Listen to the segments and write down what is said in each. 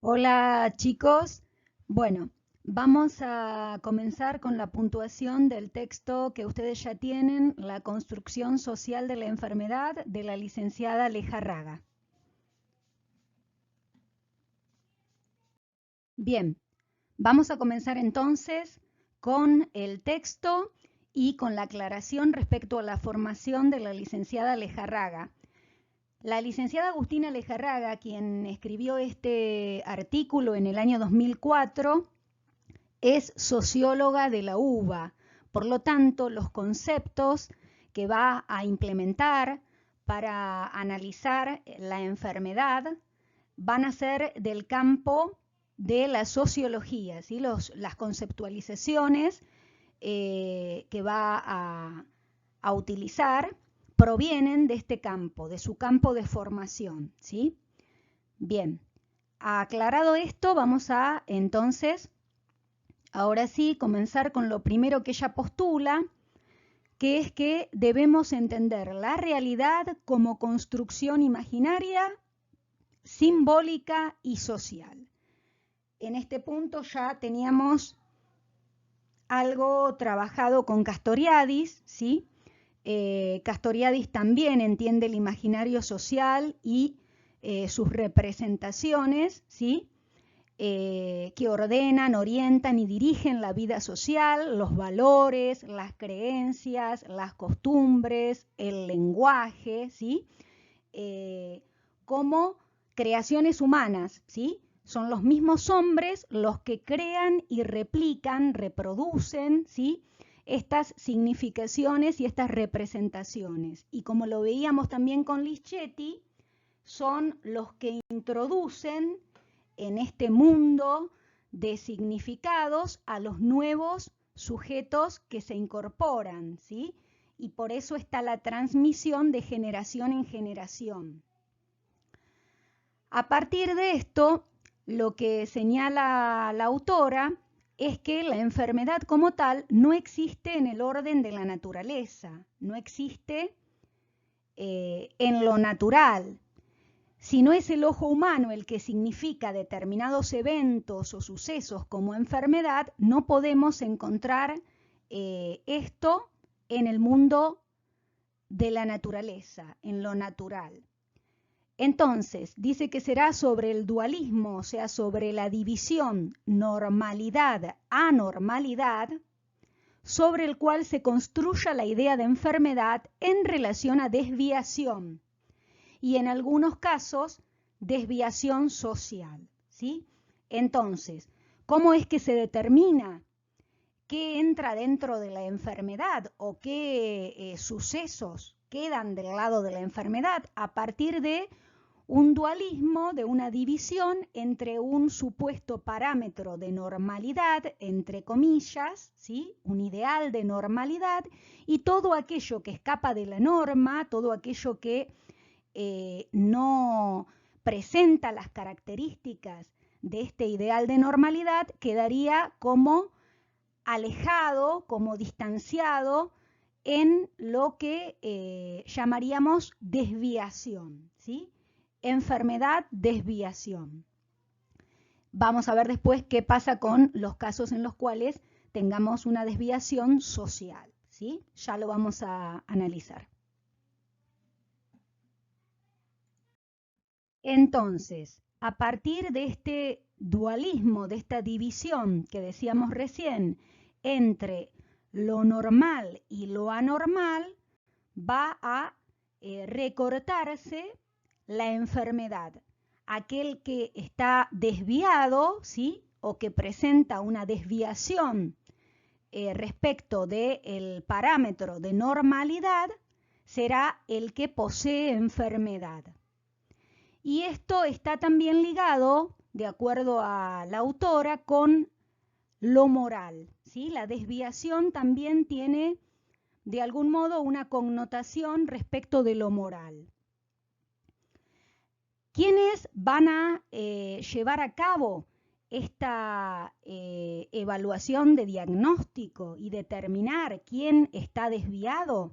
Hola chicos, bueno, vamos a comenzar con la puntuación del texto que ustedes ya tienen, La construcción social de la enfermedad, de la licenciada Lejarraga. Bien, vamos a comenzar entonces con el texto y con la aclaración respecto a la formación de la licenciada Lejarraga. La licenciada Agustina Lejarraga, quien escribió este artículo en el año 2004, es socióloga de la UBA. Por lo tanto, los conceptos que va a implementar para analizar la enfermedad van a ser del campo de la sociología, ¿sí? Las conceptualizaciones que va a utilizar provienen de este campo, de su campo de formación, ¿sí? Bien, aclarado esto, vamos a entonces, ahora sí, comenzar con lo primero que ella postula, que es que debemos entender la realidad como construcción imaginaria, simbólica y social. En este punto ya teníamos algo trabajado con Castoriadis, ¿sí? Castoriadis también entiende el imaginario social y sus representaciones, ¿sí? Que ordenan, orientan y dirigen la vida social, los valores, las creencias, las costumbres, el lenguaje, ¿sí? Como creaciones humanas, ¿sí? Son los mismos hombres los que crean y replican, reproducen, ¿sí? Estas significaciones y estas representaciones. Y como lo veíamos también con Lichetti, son los que introducen en este mundo de significados a los nuevos sujetos que se incorporan, ¿sí? Y por eso está la transmisión de generación en generación. A partir de esto, lo que señala la autora es que la enfermedad como tal no existe en el orden de la naturaleza, no existe en lo natural. Si no es el ojo humano el que significa determinados eventos o sucesos como enfermedad, no podemos encontrar esto en el mundo de la naturaleza, en lo natural. Entonces, dice que será sobre el dualismo, o sea, sobre la división normalidad-anormalidad, sobre el cual se construya la idea de enfermedad en relación a desviación y en algunos casos desviación social, ¿sí? Entonces, ¿cómo es que se determina qué entra dentro de la enfermedad o qué sucesos quedan del lado de la enfermedad? A partir de un dualismo, de una división entre un supuesto parámetro de normalidad, entre comillas, ¿sí? Un ideal de normalidad, y todo aquello que escapa de la norma, todo aquello que no presenta las características de este ideal de normalidad, quedaría como alejado, como distanciado en lo que llamaríamos desviación, ¿sí? Enfermedad, desviación. Vamos a ver después qué pasa con los casos en los cuales tengamos una desviación social, ¿sí? Ya lo vamos a analizar. Entonces, a partir de este dualismo, de esta división que decíamos recién entre lo normal y lo anormal, va a recortarse la enfermedad. Aquel que está desviado, ¿sí? O que presenta una desviación respecto del parámetro de normalidad, será el que posee enfermedad. Y esto está también ligado, de acuerdo a la autora, con lo moral, ¿sí? La desviación también tiene, de algún modo, una connotación respecto de lo moral. ¿Quiénes van a llevar a cabo esta evaluación de diagnóstico y determinar quién está desviado?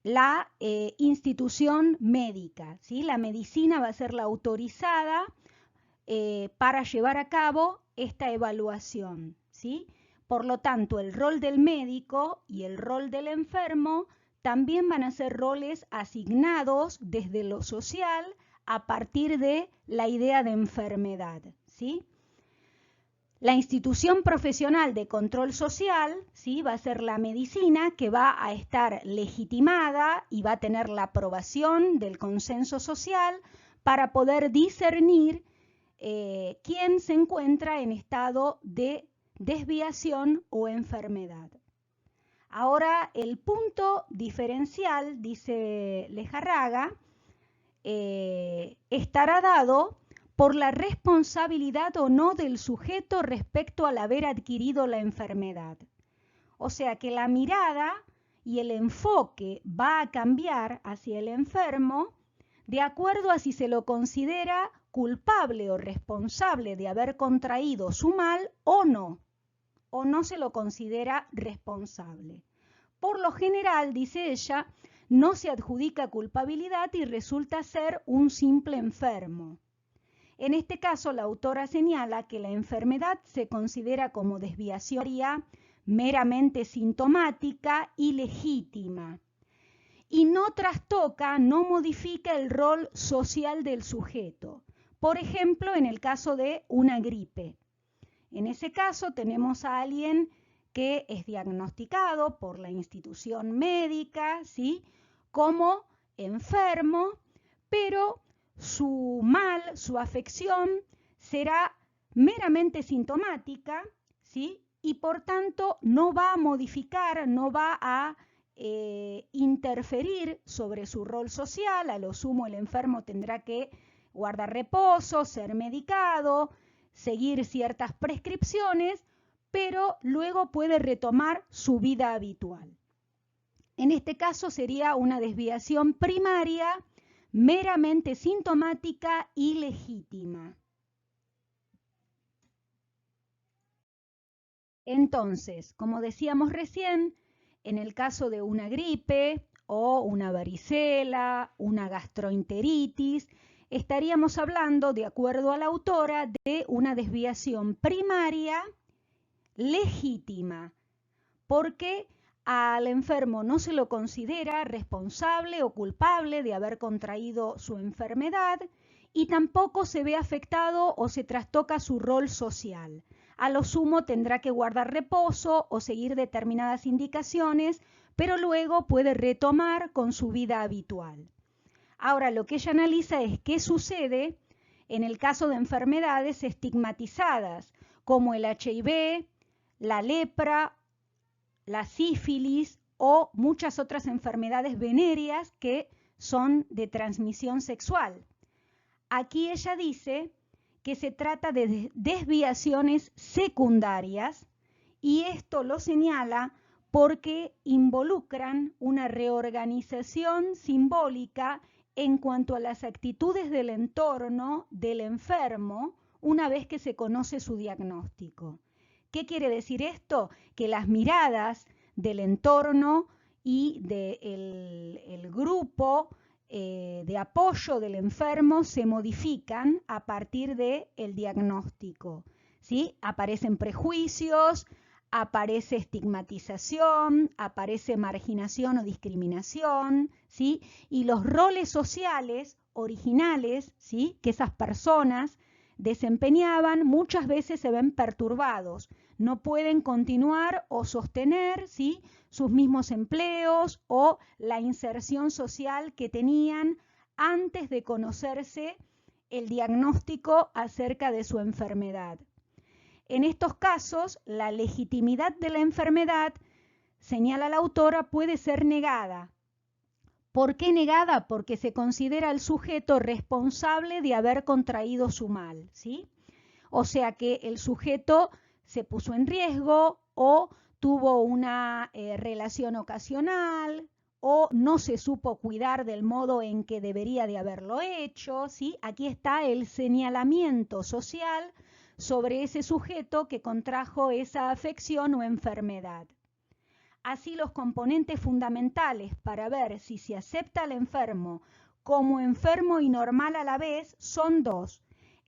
La institución médica, ¿sí? La medicina va a ser la autorizada para llevar a cabo esta evaluación, ¿sí? Por lo tanto, el rol del médico y el rol del enfermo también van a ser roles asignados desde lo social a partir de la idea de enfermedad, ¿sí? La institución profesional de control social, ¿sí? Va a ser la medicina, que va a estar legitimada y va a tener la aprobación del consenso social para poder discernir quién se encuentra en estado de desviación o enfermedad. Ahora, el punto diferencial, dice Lejarraga, estará dado por la responsabilidad o no del sujeto respecto al haber adquirido la enfermedad. O sea que la mirada y el enfoque va a cambiar hacia el enfermo de acuerdo a si se lo considera culpable o responsable de haber contraído su mal o no se lo considera responsable. Por lo general, dice ella, no se adjudica culpabilidad y resulta ser un simple enfermo. En este caso, la autora señala que la enfermedad se considera como desviación meramente sintomática y legítima, y no trastoca, no modifica el rol social del sujeto. Por ejemplo, en el caso de una gripe. En ese caso tenemos a alguien que es diagnosticado por la institución médica, ¿sí?, como enfermo, pero su mal, su afección será meramente sintomática, ¿sí?, y por tanto no va a modificar, no va a interferir sobre su rol social. A lo sumo el enfermo tendrá que guardar reposo, ser medicado, seguir ciertas prescripciones, pero luego puede retomar su vida habitual. En este caso sería una desviación primaria, meramente sintomática y legítima. Entonces, como decíamos recién, en el caso de una gripe o una varicela, una gastroenteritis, estaríamos hablando, de acuerdo a la autora, de una desviación primaria legítima, porque al enfermo no se lo considera responsable o culpable de haber contraído su enfermedad y tampoco se ve afectado o se trastoca su rol social. A lo sumo tendrá que guardar reposo o seguir determinadas indicaciones, pero luego puede retomar con su vida habitual. Ahora, lo que ella analiza es qué sucede en el caso de enfermedades estigmatizadas, como el HIV, la lepra, la sífilis o muchas otras enfermedades venéreas que son de transmisión sexual. Aquí ella dice que se trata de desviaciones secundarias y esto lo señala porque involucran una reorganización simbólica en cuanto a las actitudes del entorno del enfermo una vez que se conoce su diagnóstico. ¿Qué quiere decir esto? Que las miradas del entorno y del grupo de apoyo del enfermo se modifican a partir del diagnóstico, ¿sí? Aparecen prejuicios, aparece estigmatización, aparece marginación o discriminación, ¿sí? Y los roles sociales originales, ¿sí?, que esas personas desempeñaban muchas veces se ven perturbados, no pueden continuar o sostener, ¿sí?, sus mismos empleos o la inserción social que tenían antes de conocerse el diagnóstico acerca de su enfermedad. En estos casos, la legitimidad de la enfermedad, señala la autora, puede ser negada. ¿Por qué negada? Porque se considera al sujeto responsable de haber contraído su mal, ¿sí? O sea que el sujeto se puso en riesgo o tuvo una relación ocasional o no se supo cuidar del modo en que debería de haberlo hecho, ¿sí? Aquí está el señalamiento social sobre ese sujeto que contrajo esa afección o enfermedad. Así, los componentes fundamentales para ver si se acepta al enfermo como enfermo y normal a la vez son dos: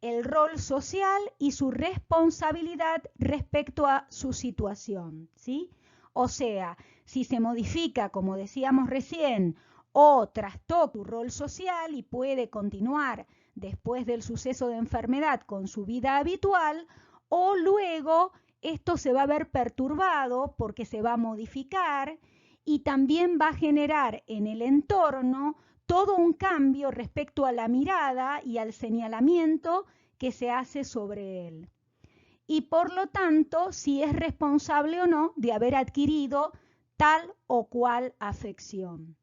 el rol social y su responsabilidad respecto a su situación, ¿sí? O sea, si se modifica, como decíamos recién, o trastoca tu rol social y puede continuar después del suceso de enfermedad con su vida habitual, o luego esto se va a ver perturbado porque se va a modificar y también va a generar en el entorno todo un cambio respecto a la mirada y al señalamiento que se hace sobre él. Y por lo tanto, si es responsable o no de haber adquirido tal o cual afección.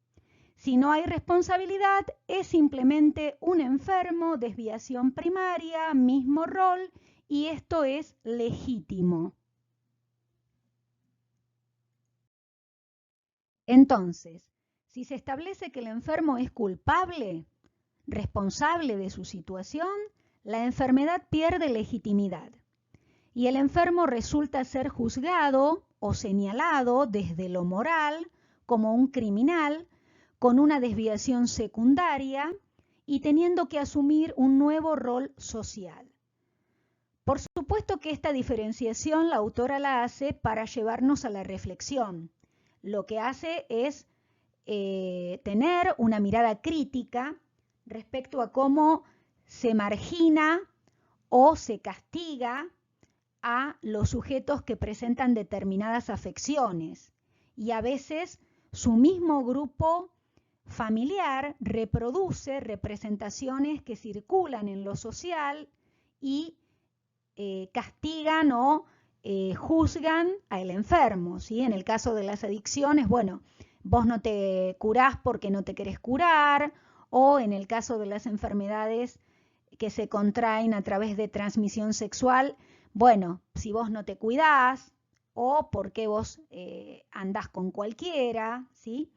Si no hay responsabilidad, es simplemente un enfermo, desviación primaria, mismo rol, y esto es legítimo. Entonces, si se establece que el enfermo es culpable, responsable de su situación, la enfermedad pierde legitimidad y el enfermo resulta ser juzgado o señalado desde lo moral como un criminal con una desviación secundaria y teniendo que asumir un nuevo rol social. Por supuesto que esta diferenciación la autora la hace para llevarnos a la reflexión. Lo que hace es tener una mirada crítica respecto a cómo se margina o se castiga a los sujetos que presentan determinadas afecciones y a veces su mismo grupo familiar reproduce representaciones que circulan en lo social y castigan o juzgan al enfermo, ¿sí? En el caso de las adicciones, bueno, vos no te curás porque no te querés curar, o en el caso de las enfermedades que se contraen a través de transmisión sexual, bueno, si vos no te cuidás, o porque vos andás con cualquiera, ¿sí?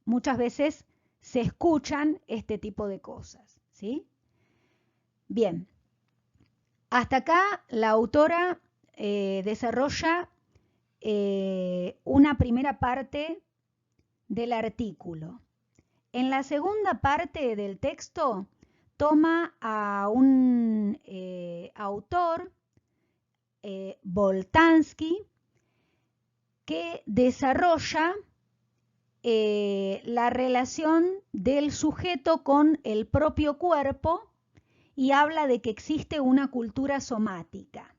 Muchas veces se escuchan este tipo de cosas, ¿sí? Bien, hasta acá la autora desarrolla una primera parte del artículo. En la segunda parte del texto toma a un autor, Boltanski, que desarrolla la relación del sujeto con el propio cuerpo y habla de que existe una cultura somática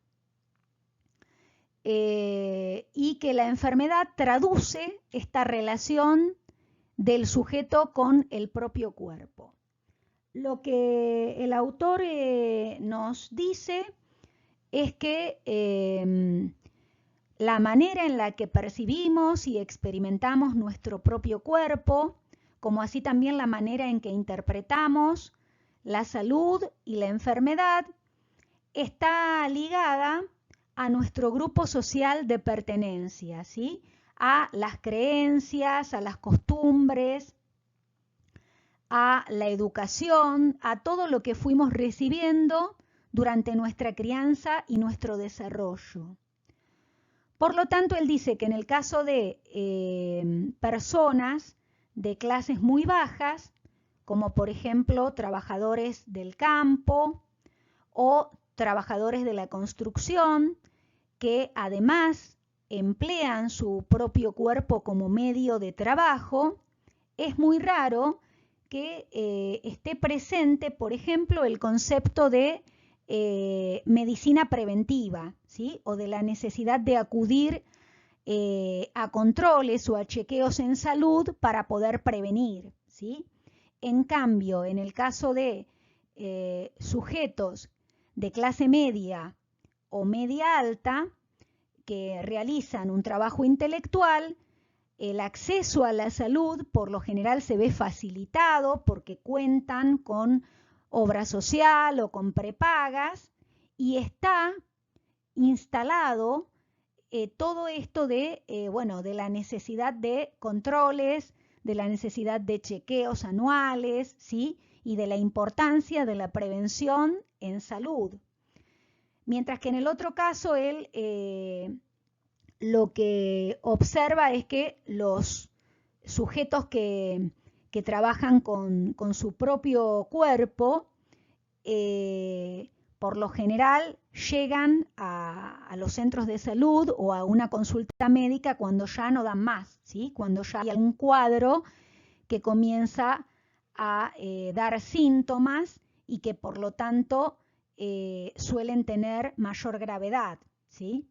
y que la enfermedad traduce esta relación del sujeto con el propio cuerpo. Lo que el autor nos dice es que la manera en la que percibimos y experimentamos nuestro propio cuerpo, como así también la manera en que interpretamos la salud y la enfermedad, está ligada a nuestro grupo social de pertenencia, ¿sí? A las creencias, a las costumbres, a la educación, a todo lo que fuimos recibiendo durante nuestra crianza y nuestro desarrollo. Por lo tanto, él dice que en el caso de personas de clases muy bajas, como por ejemplo trabajadores del campo o trabajadores de la construcción, que además emplean su propio cuerpo como medio de trabajo, es muy raro que esté presente, por ejemplo, el concepto de medicina preventiva, ¿sí? O de la necesidad de acudir a controles o a chequeos en salud para poder prevenir, ¿sí? En cambio, en el caso de sujetos de clase media o media alta que realizan un trabajo intelectual, el acceso a la salud por lo general se ve facilitado porque cuentan con obra social o con prepagas y está instalado todo esto de, de la necesidad de controles, de la necesidad de chequeos anuales, ¿sí? Y de la importancia de la prevención en salud. Mientras que en el otro caso él lo que observa es que los sujetos que trabajan con su propio cuerpo por lo general llegan a los centros de salud o a una consulta médica cuando ya no dan más, ¿sí? Cuando ya hay algún cuadro que comienza a dar síntomas y que por lo tanto suelen tener mayor gravedad, ¿sí?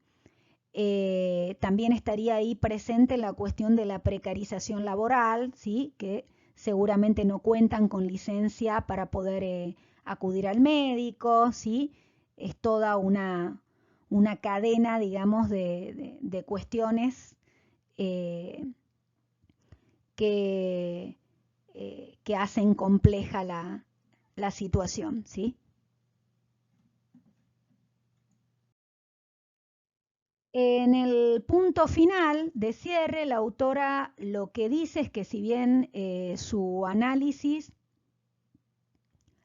También estaría ahí presente la cuestión de la precarización laboral, ¿sí? Que seguramente no cuentan con licencia para poder acudir al médico, ¿sí? Es toda una cadena, digamos, de cuestiones que, que hacen compleja la situación, ¿sí? En el punto final de cierre, la autora lo que dice es que si bien su análisis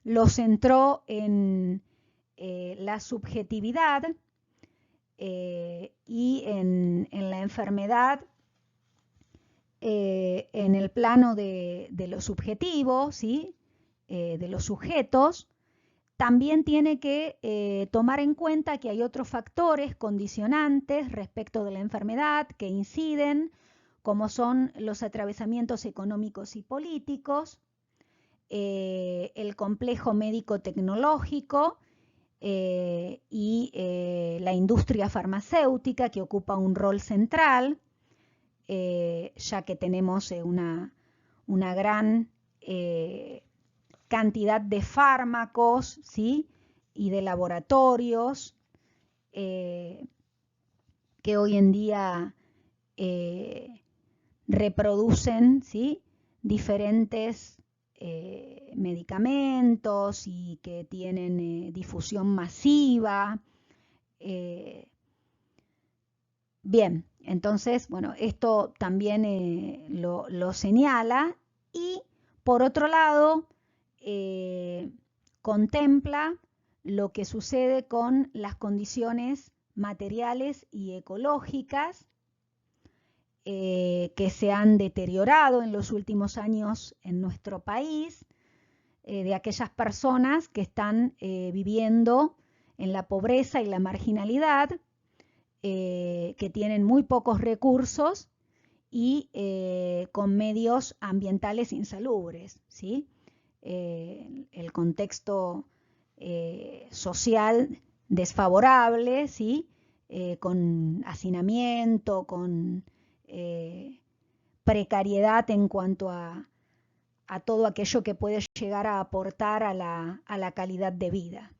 lo centró en la subjetividad y en la enfermedad en el plano de lo subjetivo, ¿sí? De los sujetos, también tiene que tomar en cuenta que hay otros factores condicionantes respecto de la enfermedad que inciden, como son los atravesamientos económicos y políticos, el complejo médico-tecnológico y la industria farmacéutica, que ocupa un rol central, ya que tenemos una gran cantidad de fármacos, ¿sí? Y de laboratorios que hoy en día reproducen, ¿sí? Diferentes medicamentos y que tienen difusión masiva. Bien, entonces, bueno, esto también lo señala y por otro lado, contempla lo que sucede con las condiciones materiales y ecológicas que se han deteriorado en los últimos años en nuestro país, de aquellas personas que están viviendo en la pobreza y la marginalidad, que tienen muy pocos recursos y con medios ambientales insalubres, ¿sí? El contexto social desfavorable, ¿sí? Con hacinamiento, con precariedad en cuanto a todo aquello que puede llegar a aportar a la calidad de vida.